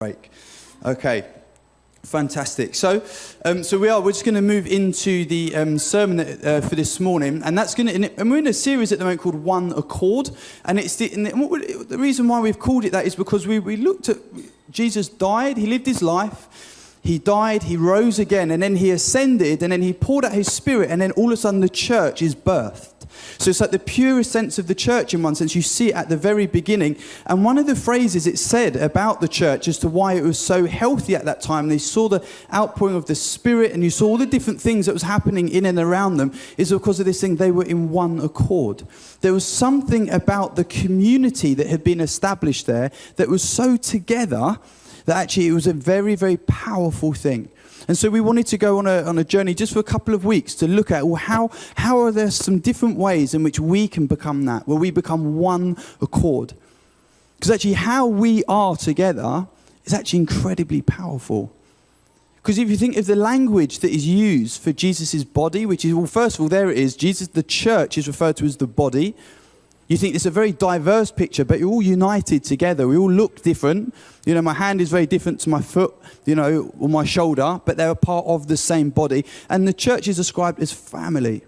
break. Okay, fantastic. So we're just going to move into the sermon for this morning, and we're in a series at the moment called One Accord, and the reason why we've called it that is because we looked at Jesus died, he lived his life, he died, he rose again, and then he ascended, and then he poured out his Spirit, and then all of a sudden the church is birthed. So it's like the purest sense of the church in one sense. You see it at the very beginning. And one of the phrases it said about the church as to why it was so healthy at that time, they saw the outpouring of the Spirit and you saw all the different things that was happening in and around them, is because of this thing, they were in one accord. There was something about the community that had been established there that was so together that actually it was a very, very powerful thing. And so we wanted to go on a journey just for a couple of weeks to look at, well, how are there some different ways in which we can become that, where we become one accord? Because actually how we are together is actually incredibly powerful. Because if you think of the language that is used for Jesus' body, which is, well, first of all, there it is, Jesus, the church is referred to as the body. You think it's a very diverse picture, but you're all united together. We all look different. You know, my hand is very different to my foot, or my shoulder, but they're a part of the same body. And the church is described as family.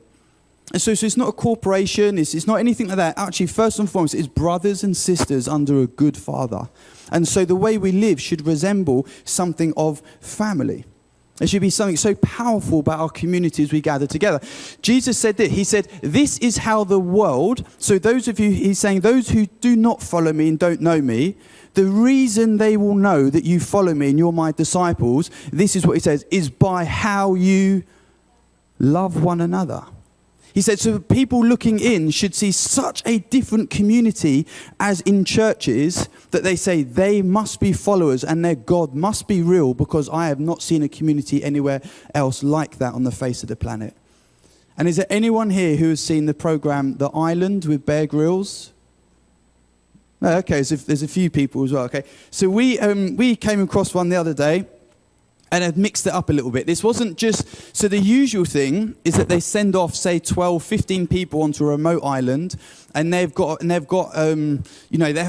And so it's not a corporation, it's not anything like that. Actually, first and foremost, it's brothers and sisters under a good father. And so the way we live should resemble something of family. There should be something so powerful about our community as we gather together. Jesus said this. He said, this is how the world, so those of you, he's saying, those who do not follow me and don't know me, the reason they will know that you follow me and you're my disciples, this is what he says, is by how you love one another. He said, so people looking in should see such a different community as in churches that they say they must be followers and their God must be real, because I have not seen a community anywhere else like that on the face of the planet. And is there anyone here who has seen the program The Island with Bear Grylls? No, okay, so there's a few people as well. Okay, so we came across one the other day. And I've mixed it up a little bit. This wasn't just, so the usual thing is that they send off, say, 12, 15 people onto a remote island, and they have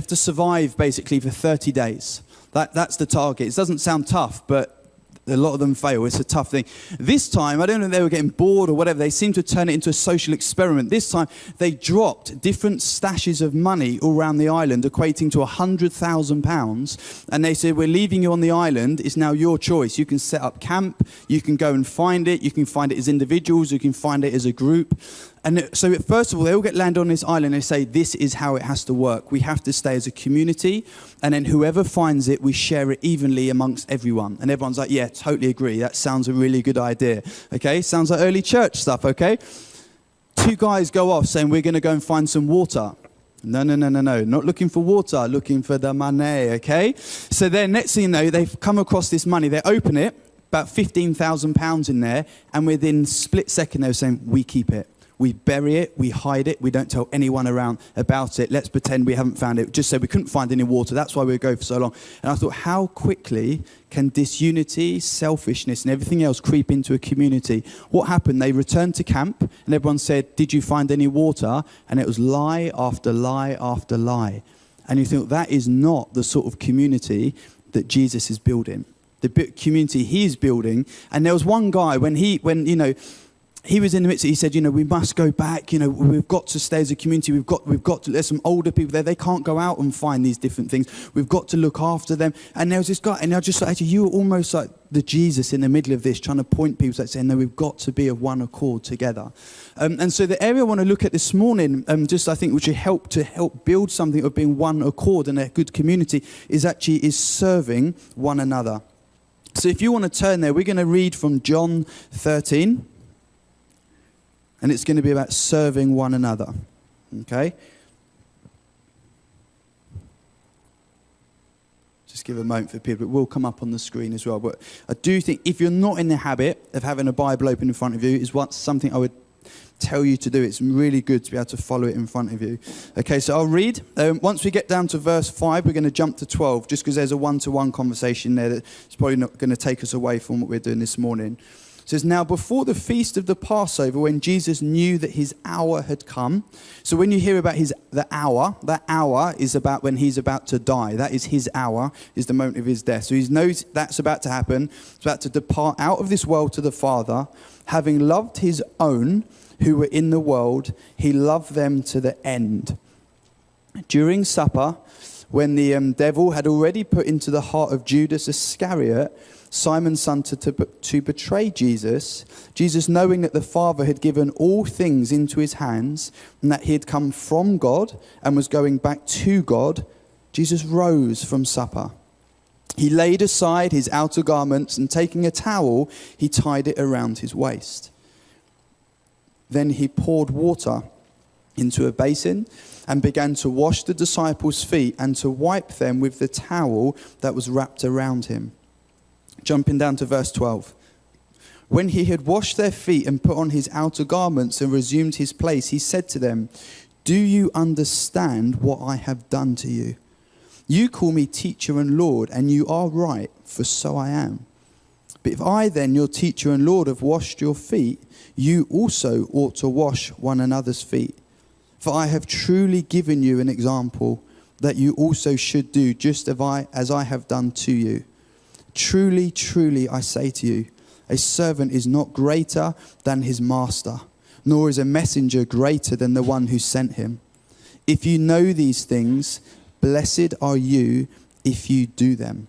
to survive basically for 30 days. That's the target. It doesn't sound tough, but a lot of them fail. It's a tough thing. This time, I don't know if they were getting bored or whatever, they seemed to turn it into a social experiment. This time, they dropped different stashes of money all around the island, equating to £100,000. And they said, we're leaving you on the island. It's now your choice. You can set up camp. You can go and find it. You can find it as individuals. You can find it as a group. And so first of all, they all get landed on this island and they say, this is how it has to work. We have to stay as a community. And then whoever finds it, we share it evenly amongst everyone. And everyone's like, yeah, totally agree. That sounds a really good idea. Okay, sounds like early church stuff, okay? Two guys go off saying, we're going to go and find some water. No. Not looking for water, looking for the money, okay? So then next thing you know, they've come across this money. They open it, about £15,000 in there. And within a split second, they were saying, we keep it. We bury it, we hide it, we don't tell anyone around about it. Let's pretend we haven't found it. Just say we couldn't find any water. That's why we go for so long. And I thought, how quickly can disunity, selfishness, and everything else creep into a community? What happened? They returned to camp, and everyone said, did you find any water? And it was lie after lie after lie. And you think, that is not the sort of community that Jesus is building. The community he is building. And there was one guy, when he was in the midst of it, he said, we must go back, we've got to stay as a community, we've got to, there's some older people there, they can't go out and find these different things, we've got to look after them. And there was this guy, and I just thought, actually, you were almost like the Jesus in the middle of this, trying to point people, like saying, no, we've got to be of one accord together. And so the area I want to look at this morning, I think which will help build something of being one accord and a good community, is serving one another. So if you want to turn there, we're going to read from John 13. And it's going to be about serving one another, okay? Just give a moment for people. It will come up on the screen as well. But I do think if you're not in the habit of having a Bible open in front of you, is something I would tell you to do. It's really good to be able to follow it in front of you. Okay, so I'll read. Once we get down to verse 5, we're going to jump to 12, just because there's a one-to-one conversation there that's probably not going to take us away from what we're doing this morning. It says, now before the feast of the Passover, when Jesus knew that his hour had come. So when you hear about the hour, that hour is about when he's about to die. That is his hour, is the moment of his death. So he knows that's about to happen. He's about to depart out of this world to the Father. Having loved his own who were in the world, he loved them to the end. During supper, when the devil had already put into the heart of Judas Iscariot, Simon's son, to betray Jesus, Jesus, knowing that the Father had given all things into his hands and that he had come from God and was going back to God, Jesus rose from supper. He laid aside his outer garments and taking a towel, he tied it around his waist. Then he poured water into a basin and began to wash the disciples' feet and to wipe them with the towel that was wrapped around him. Jumping down to verse 12. When he had washed their feet and put on his outer garments and resumed his place, he said to them, do you understand what I have done to you? You call me teacher and Lord, and you are right, for so I am. But if I then, your teacher and Lord, have washed your feet, you also ought to wash one another's feet. For I have truly given you an example that you also should do just as I have done to you. Truly, truly, I say to you, a servant is not greater than his master, nor is a messenger greater than the one who sent him. If you know these things, blessed are you if you do them.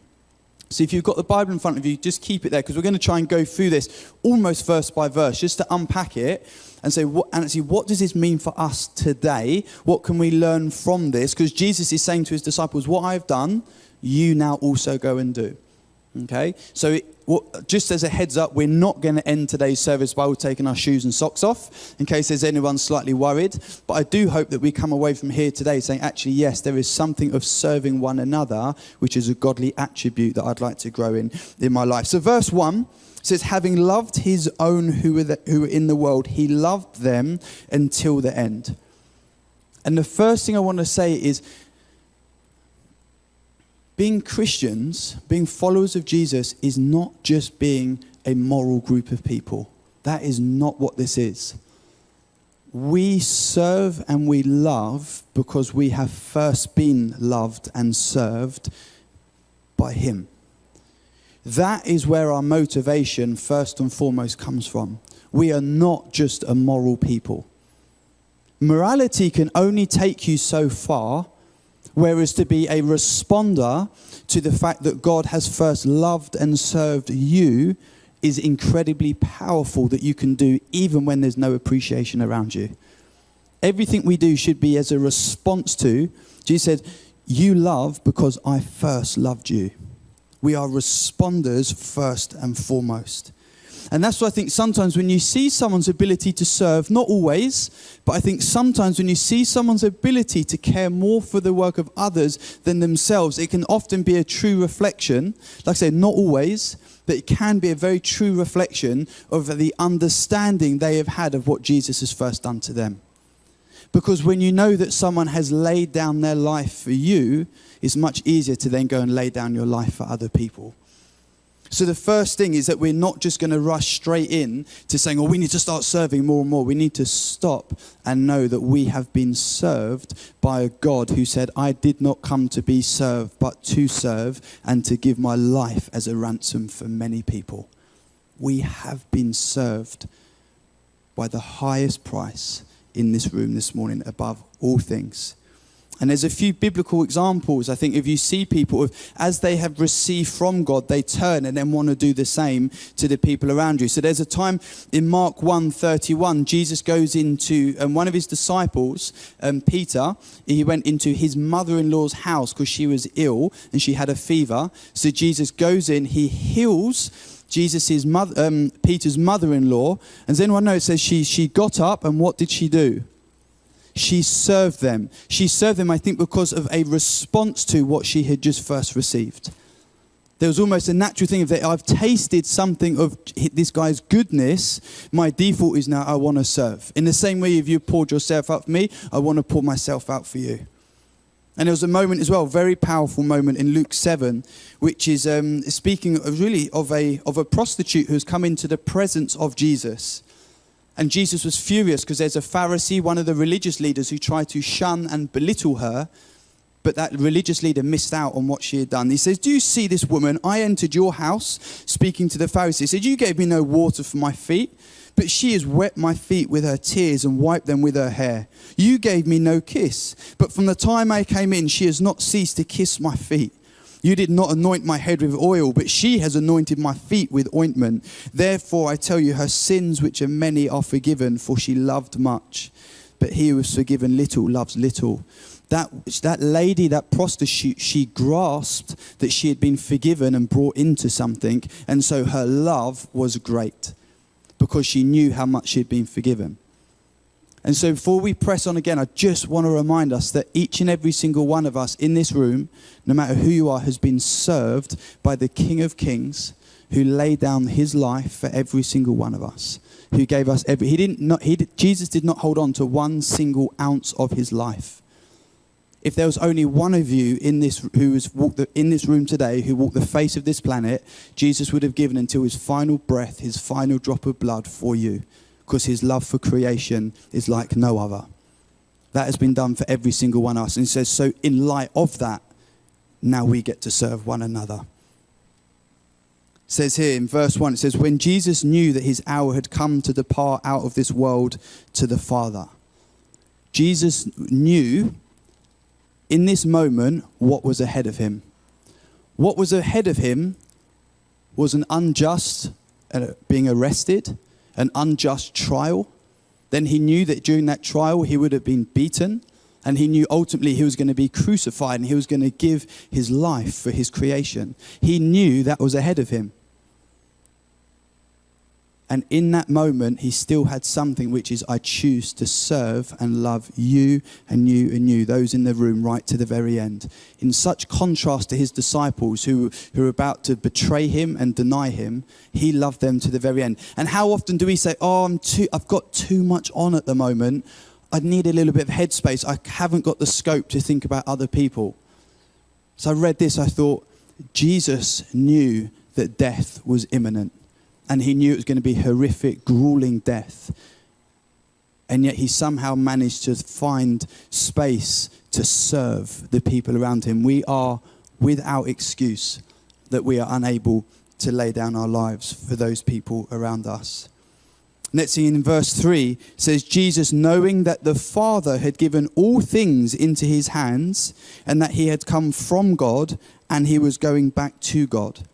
So if you've got the Bible in front of you, just keep it there, because we're going to try and go through this almost verse by verse, just to unpack it and say, what does this mean for us today? What can we learn from this? Because Jesus is saying to his disciples, what I've done, you now also go and do. Okay, so just as a heads up, we're not going to end today's service by all taking our shoes and socks off, in case there's anyone slightly worried. But I do hope that we come away from here today saying, actually, yes, there is something of serving one another, which is a godly attribute that I'd like to grow in my life. So verse 1 says, having loved his own who were in the world, he loved them until the end. And the first thing I want to say is, being Christians, being followers of Jesus, is not just being a moral group of people. That is not what this is. We serve and we love because we have first been loved and served by him. That is where our motivation first and foremost comes from. We are not just a moral people. Morality can only take you so far. Whereas to be a responder to the fact that God has first loved and served you is incredibly powerful, that you can do even when there's no appreciation around you. Everything we do should be as a response to, Jesus said, you love because I first loved you. We are responders first and foremost. And that's why I think sometimes when you see someone's ability to serve, not always, but I think sometimes when you see someone's ability to care more for the work of others than themselves, it can often be a true reflection. Like I said, not always, but it can be a very true reflection of the understanding they have had of what Jesus has first done to them. Because when you know that someone has laid down their life for you, it's much easier to then go and lay down your life for other people. So the first thing is that we're not just going to rush straight in to saying, oh, we need to start serving more and more. We need to stop and know that we have been served by a God who said, I did not come to be served, but to serve and to give my life as a ransom for many people. We have been served by the highest price in this room this morning above all things. And there's a few biblical examples. I think if you see people, as they have received from God, they turn and then want to do the same to the people around you. So there's a time in Mark 1:31, Jesus goes into, one of his disciples, Peter, he went into his mother-in-law's house because she was ill and she had a fever. So Jesus goes in, he heals Peter's mother-in-law. And does anyone know, it says she got up, and what did she do? She served them. She served them, I think, because of a response to what she had just first received. There was almost a natural thing of that. I've tasted something of this guy's goodness. My default is now I want to serve. In the same way, if you poured yourself out for me, I want to pour myself out for you. And there was a moment as well, very powerful moment in Luke 7, which is speaking of really of a prostitute who's come into the presence of Jesus. And Jesus was furious because there's a Pharisee, one of the religious leaders, who tried to shun and belittle her. But that religious leader missed out on what she had done. He says, "Do you see this woman? I entered your house," speaking to the Pharisee. He said, "You gave me no water for my feet, but she has wet my feet with her tears and wiped them with her hair. You gave me no kiss, but from the time I came in, she has not ceased to kiss my feet. You did not anoint my head with oil, but she has anointed my feet with ointment. Therefore, I tell you, her sins, which are many, are forgiven, for she loved much. But he who is forgiven little loves little." That lady, that prostitute, she grasped that she had been forgiven and brought into something, and so her love was great, because she knew how much she had been forgiven. And so before we press on again, I just want to remind us that each and every single one of us in this room, no matter who you are, has been served by the King of Kings, who laid down his life for every single one of us, who gave us Jesus did not hold on to one single ounce of his life. If there was only one of you in this in this room today who walked the face of this planet, Jesus would have given until his final breath, his final drop of blood for you, because his love for creation is like no other. That has been done for every single one of us. And he says, so in light of that, now we get to serve one another. It says here in verse 1, it says, "When Jesus knew that his hour had come to depart out of this world to the Father." Jesus knew in this moment what was ahead of him. What was ahead of him was an unjust being arrested, an unjust trial. Then he knew that during that trial he would have been beaten, and he knew ultimately he was going to be crucified and he was going to give his life for his creation. He knew that was ahead of him. And in that moment, he still had something, which is, I choose to serve and love you and you and you, those in the room, right to the very end. In such contrast to his disciples who are about to betray him and deny him, he loved them to the very end. And how often do we say, I've got too much on at the moment. I need a little bit of headspace. I haven't got the scope to think about other people. So I read this, I thought, Jesus knew that death was imminent. And he knew it was going to be horrific, grueling death. And yet he somehow managed to find space to serve the people around him. We are without excuse that we are unable to lay down our lives for those people around us. Next thing in verse 3 says, Jesus, knowing that the Father had given all things into his hands, and that he had come from God, and he was going back to God.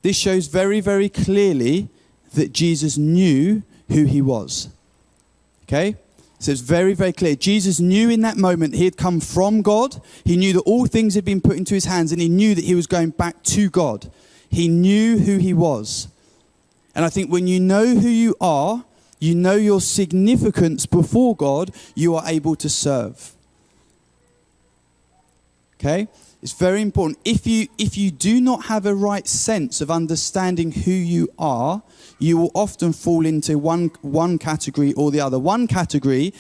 This shows very, very clearly that Jesus knew who he was. Okay? So it's very, very clear. Jesus knew in that moment he had come from God. He knew that all things had been put into his hands, and he knew that he was going back to God. He knew who he was. And I think when you know who you are, you know your significance before God, you are able to serve. Okay? It's very important. If you do not have a right sense of understanding who you are, you will often fall into one category or the other. One category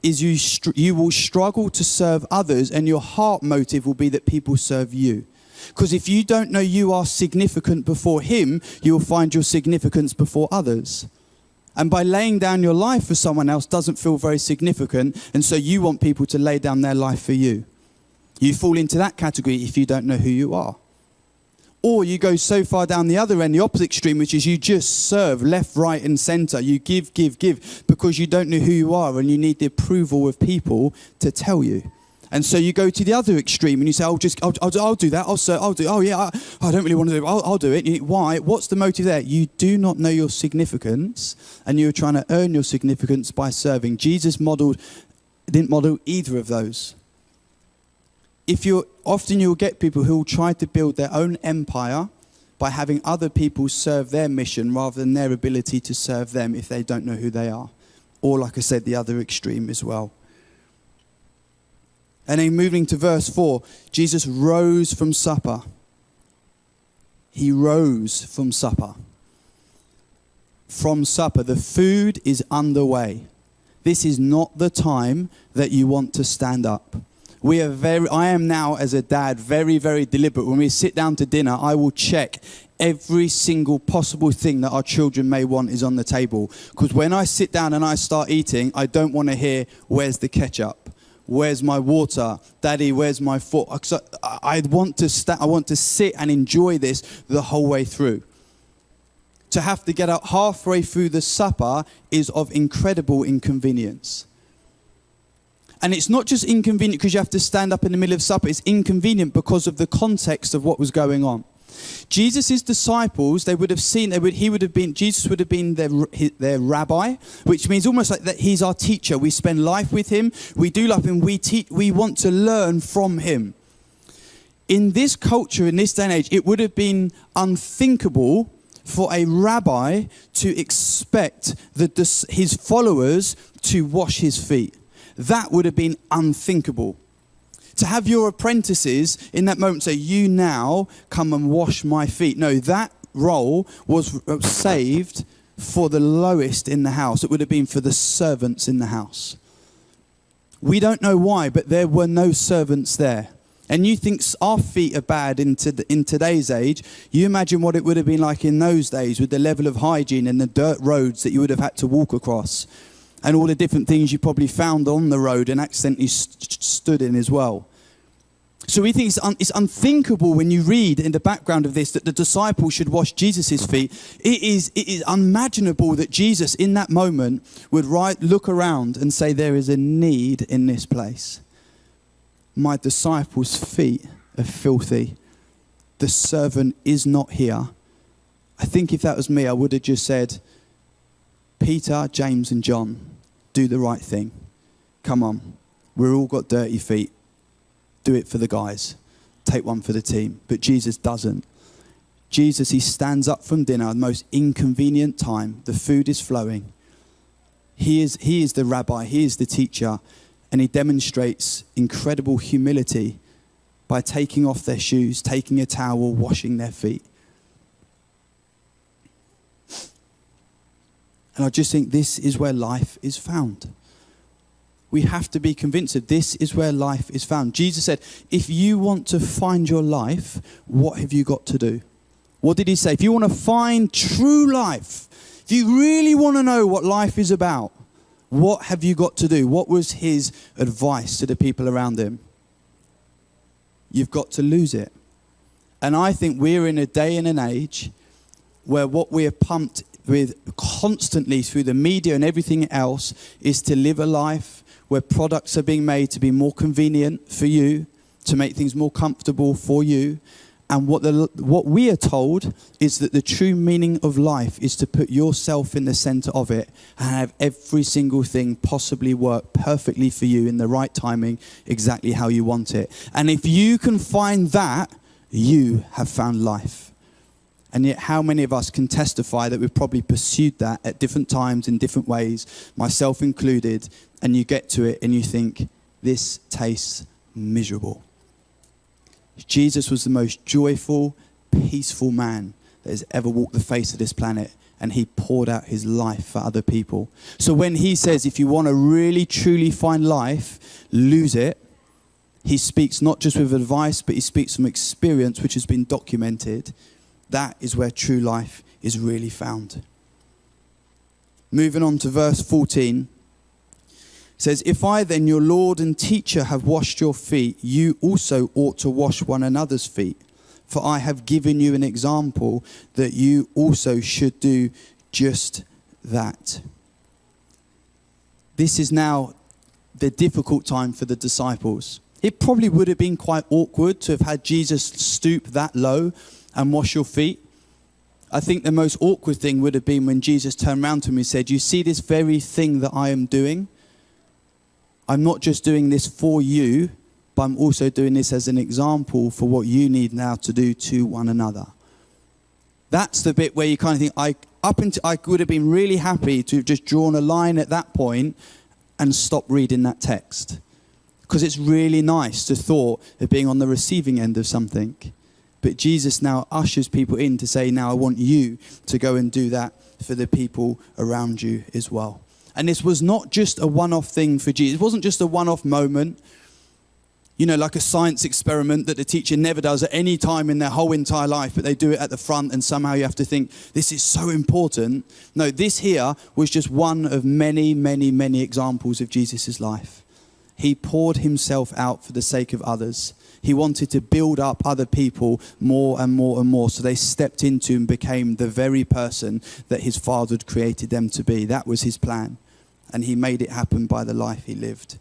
is you will struggle to serve others, and your heart motive will be that people serve you. Because if you don't know you are significant before him, you will find your significance before others. And by laying down your life for someone else doesn't feel very significant, and so you want people to lay down their life for you. You fall into that category if you don't know who you are. Or you go so far down the other end, the opposite extreme, which is you just serve left, right, and center. You give, because you don't know who you are and you need the approval of people to tell you. And so you go to the other extreme and you say, I'll do that. I don't really want to do it. I'll do it. Why? What's the motive there? You do not know your significance, and you're trying to earn your significance by serving. Jesus didn't model either of those. Often you'll get people who will try to build their own empire by having other people serve their mission rather than their ability to serve them if they don't know who they are. Or, like I said, the other extreme as well. And then moving to verse 4, Jesus rose from supper. He rose from supper. From supper, the food is underway. This is not the time that you want to stand up. I am now, as a dad, very, very deliberate. When we sit down to dinner, I will check every single possible thing that our children may want is on the table. Because when I sit down and I start eating, I don't want to hear, where's the ketchup? Where's my water? Daddy, where's my fork? I want to sit and enjoy this the whole way through. To have to get up halfway through the supper is of incredible inconvenience. And it's not just inconvenient because you have to stand up in the middle of supper. It's inconvenient because of the context of what was going on. Jesus' disciples, Jesus would have been their rabbi, which means almost like that he's our teacher. We spend life with him. We do life and we want to learn from him. In this culture, in this day and age, it would have been unthinkable for a rabbi to expect his followers to wash his feet. That would have been unthinkable. To have your apprentices in that moment say, you now come and wash my feet. No, that role was saved for the lowest in the house. It would have been for the servants in the house. We don't know why, but there were no servants there. And you think our feet are bad in today's age. You imagine what it would have been like in those days with the level of hygiene and the dirt roads that you would have had to walk across. And all the different things you probably found on the road and accidentally stood in as well. So we think it's unthinkable when you read in the background of this that the disciples should wash Jesus' feet. It is unimaginable that Jesus in that moment would look around and say, there is a need in this place. My disciples' feet are filthy. The servant is not here. I think if that was me, I would have just said, Peter, James and John, do the right thing. Come on. We've all got dirty feet. Do it for the guys. Take one for the team. But Jesus doesn't. Jesus, he stands up from dinner at the most inconvenient time. The food is flowing. He is the rabbi. He is the teacher. And he demonstrates incredible humility by taking off their shoes, taking a towel, washing their feet. And I just think this is where life is found. We have to be convinced that this is where life is found. Jesus said, if you want to find your life, what have you got to do? What did he say? If you want to find true life, if you really want to know what life is about, what have you got to do? What was his advice to the people around him? You've got to lose it. And I think we're in a day and an age where what we are pumped with constantly through the media and everything else is to live a life where products are being made to be more convenient for you, to make things more comfortable for you. And what we are told is that the true meaning of life is to put yourself in the center of it and have every single thing possibly work perfectly for you in the right timing, exactly how you want it. And if you can find that, you have found life. And yet how many of us can testify that we've probably pursued that at different times in different ways, myself included, and you get to it and you think, this tastes miserable. Jesus was the most joyful, peaceful man that has ever walked the face of this planet, and he poured out his life for other people. So when he says, if you want to really, truly find life, lose it, he speaks not just with advice, but he speaks from experience, which has been documented. That is where true life is really found. Moving on to verse 14. It says, if I then, your Lord and teacher, have washed your feet, you also ought to wash one another's feet. For I have given you an example that you also should do just that. This is now the difficult time for the disciples. It probably would have been quite awkward to have had Jesus stoop that low and wash your feet. I think the most awkward thing would have been when Jesus turned around to him and said, you see this very thing that I am doing? I'm not just doing this for you, but I'm also doing this as an example for what you need now to do to one another. That's the bit where you kind of think, I would have been really happy to have just drawn a line at that point and stop reading that text. Because it's really nice to thought of being on the receiving end of something. But Jesus now ushers people in to say, now I want you to go and do that for the people around you as well. And this was not just a one-off thing for Jesus. It wasn't just a one-off moment. like a science experiment that the teacher never does at any time in their whole entire life, but they do it at the front and somehow you have to think, this is so important. No, this here was just one of many, many, many examples of Jesus' life. He poured himself out for the sake of others. He wanted to build up other people more and more and more. So they stepped into and became the very person that his Father had created them to be. That was his plan. And he made it happen by the life he lived.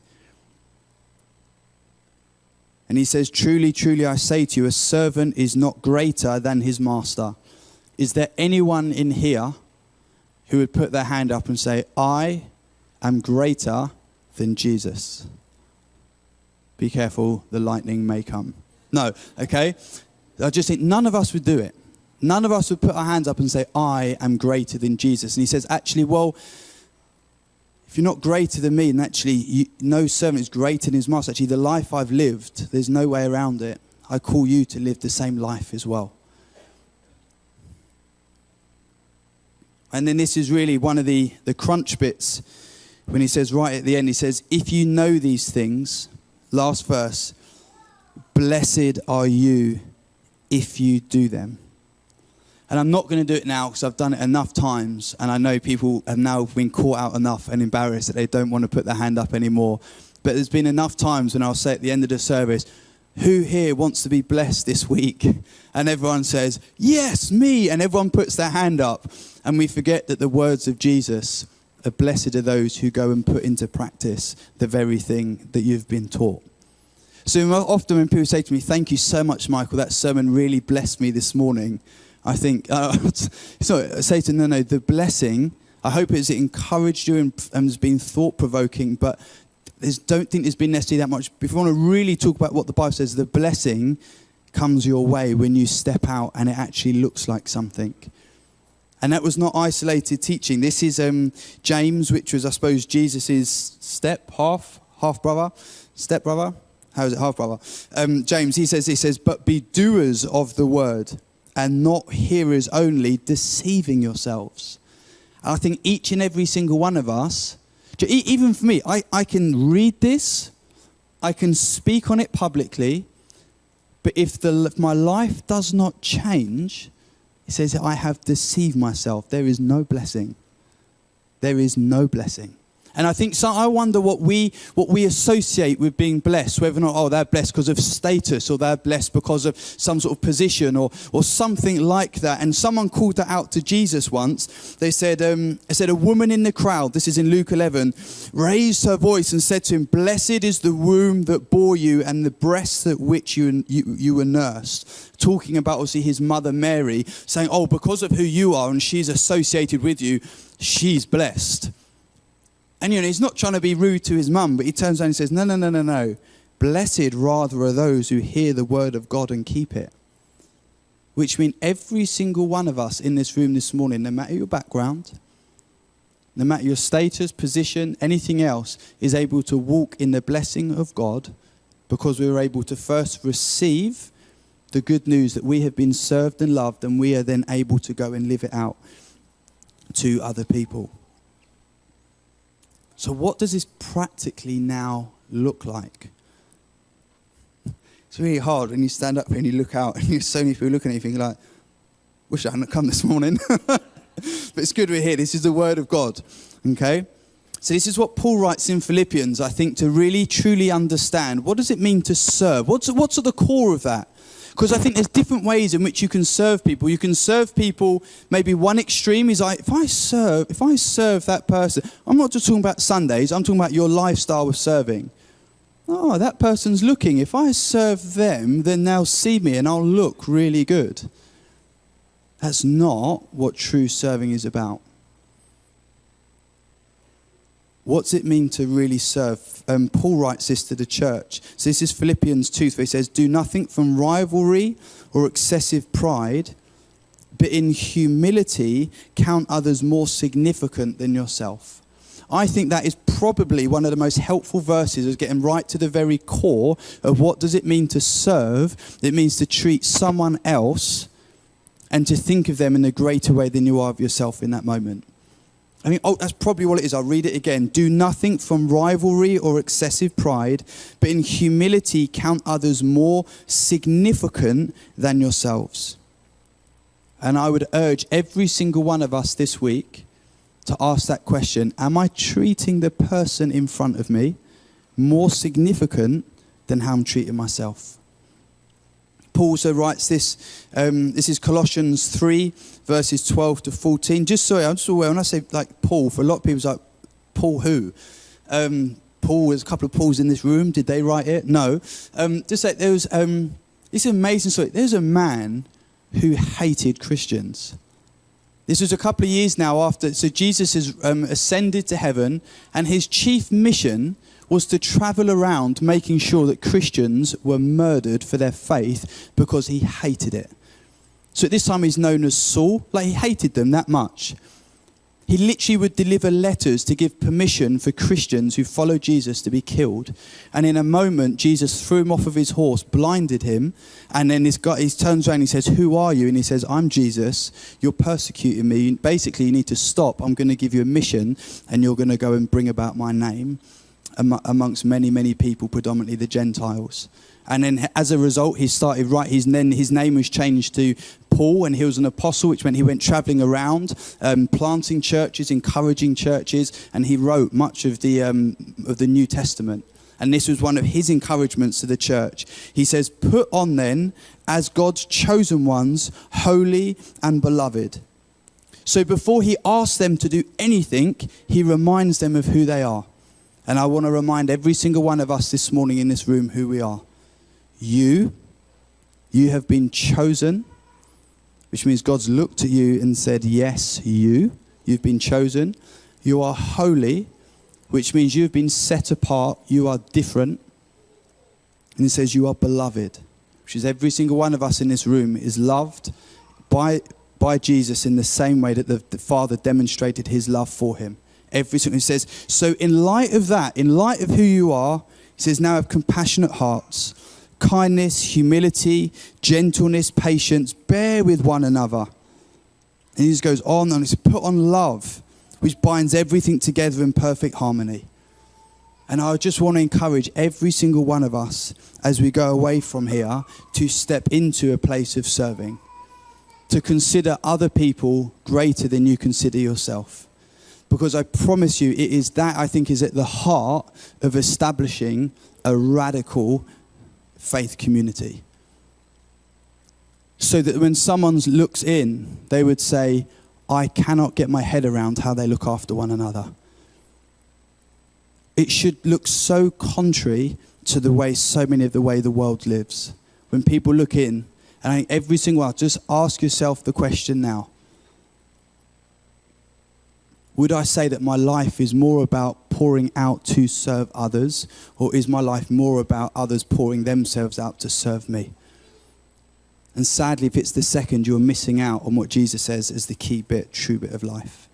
And he says, truly, truly, I say to you, a servant is not greater than his master. Is there anyone in here who would put their hand up and say, I am greater than Jesus? Be careful, the lightning may come. No, okay? I just think none of us would do it. None of us would put our hands up and say, I am greater than Jesus. And he says, actually, well, if you're not greater than me, and actually no servant is greater than his master, actually the life I've lived, there's no way around it. I call you to live the same life as well. And then this is really one of the crunch bits when he says right at the end, he says, if you know these things, last verse, blessed are you if you do them. And I'm not going to do it now because I've done it enough times. And I know people have now been caught out enough and embarrassed that they don't want to put their hand up anymore. But there's been enough times when I'll say at the end of the service, who here wants to be blessed this week? And everyone says, yes, me. And everyone puts their hand up. And we forget that the words of Jesus are blessed are those who go and put into practice the very thing that you've been taught. So often when people say to me, thank you so much, Michael, that sermon really blessed me this morning. I think, say to them, no, the blessing, I hope it encouraged you and has been thought-provoking, but don't think there's been necessarily that much. If you want to really talk about what the Bible says, the blessing comes your way when you step out and it actually looks like something. And that was not isolated teaching. This is James, which was, I suppose, Jesus' half-brother. How is it, half-brother? James, he says, but be doers of the word and not hearers only, deceiving yourselves. And I think each and every single one of us, even for me, I can read this, I can speak on it publicly, but if my life does not change, it says I have deceived myself. There is no blessing. There is no blessing. And I think I wonder what we associate with being blessed, whether or not, they're blessed because of status or they're blessed because of some sort of position or something like that. And someone called that out to Jesus once. They said, a woman in the crowd, this is in Luke 11, raised her voice and said to him, blessed is the womb that bore you and the breast at which you were nursed. Talking about obviously his mother Mary, saying, because of who you are and she's associated with you, she's blessed. And, he's not trying to be rude to his mum, but he turns around and says, no. Blessed rather are those who hear the word of God and keep it. Which means every single one of us in this room this morning, no matter your background, no matter your status, position, anything else, is able to walk in the blessing of God because we were able to first receive the good news that we have been served and loved, and we are then able to go and live it out to other people. So what does this practically now look like? It's really hard when you stand up and you look out and there's so many people looking at you thinking like, wish I hadn't come this morning. But it's good we're here. This is the word of God. Okay? So this is what Paul writes in Philippians, I think, to really truly understand. What does it mean to serve? What's at the core of that? Because I think there's different ways in which you can serve people. You can serve people, maybe one extreme is like, if I serve that person, I'm not just talking about Sundays, I'm talking about your lifestyle of serving. That person's looking. If I serve them, then they'll see me and I'll look really good. That's not what true serving is about. What's it mean to really serve? Paul writes this to the church. So this is Philippians 2, where he says, do nothing from rivalry or excessive pride, but in humility count others more significant than yourself. I think that is probably one of the most helpful verses of getting right to the very core of what does it mean to serve. It means to treat someone else and to think of them in a greater way than you are of yourself in that moment. I mean, that's probably what it is. I'll read it again. Do nothing from rivalry or excessive pride, but in humility count others more significant than yourselves. And I would urge every single one of us this week to ask that question. Am I treating the person in front of me more significant than how I'm treating myself? Paul also writes this. This is Colossians 3, verses 12 to 14. Just so I'm just aware, when I say like Paul, for a lot of people it's like, Paul who? Paul, there's a couple of Pauls in this room. Did they write it? No. Just like there was, this amazing story. There's a man who hated Christians. This was a couple of years now after, so Jesus has ascended to heaven, and his chief mission was to travel around making sure that Christians were murdered for their faith because he hated it. So at this time he's known as Saul. Like, he hated them that much. He literally would deliver letters to give permission for Christians who followed Jesus to be killed. And in a moment, Jesus threw him off of his horse, blinded him. And then he turns around and he says, who are you? And he says, I'm Jesus. You're persecuting me. Basically, you need to stop. I'm going to give you a mission and you're going to go and bring about my name amongst many, many people, predominantly the Gentiles. And then as a result, he started his name was changed to Paul, and he was an apostle, which meant he went traveling around, planting churches, encouraging churches, and he wrote much of the New Testament. And this was one of his encouragements to the church. He says, put on then, as God's chosen ones, holy and beloved. So before he asks them to do anything, he reminds them of who they are. And I want to remind every single one of us this morning in this room who we are. You have been chosen, which means God's looked at you and said, yes, you've been chosen. You are holy, which means you've been set apart. You are different. And it says you are beloved, which is every single one of us in this room is loved by Jesus in the same way that the Father demonstrated his love for him. Every single, he says, so in light of that, in light of who you are, he says, now have compassionate hearts, kindness, humility, gentleness, patience, bear with one another. And he just goes on and he says, put on love, which binds everything together in perfect harmony. And I just want to encourage every single one of us as we go away from here to step into a place of serving, to consider other people greater than you consider yourself. Because I promise you, it is that I think is at the heart of establishing a radical faith community. So that when someone looks in, they would say, I cannot get my head around how they look after one another. It should look so contrary to the way the world lives. When people look in, and I think every single one, just ask yourself the question now. Would I say that my life is more about pouring out to serve others, or is my life more about others pouring themselves out to serve me? And sadly, if it's the second, you're missing out on what Jesus says is the key bit, true bit of life.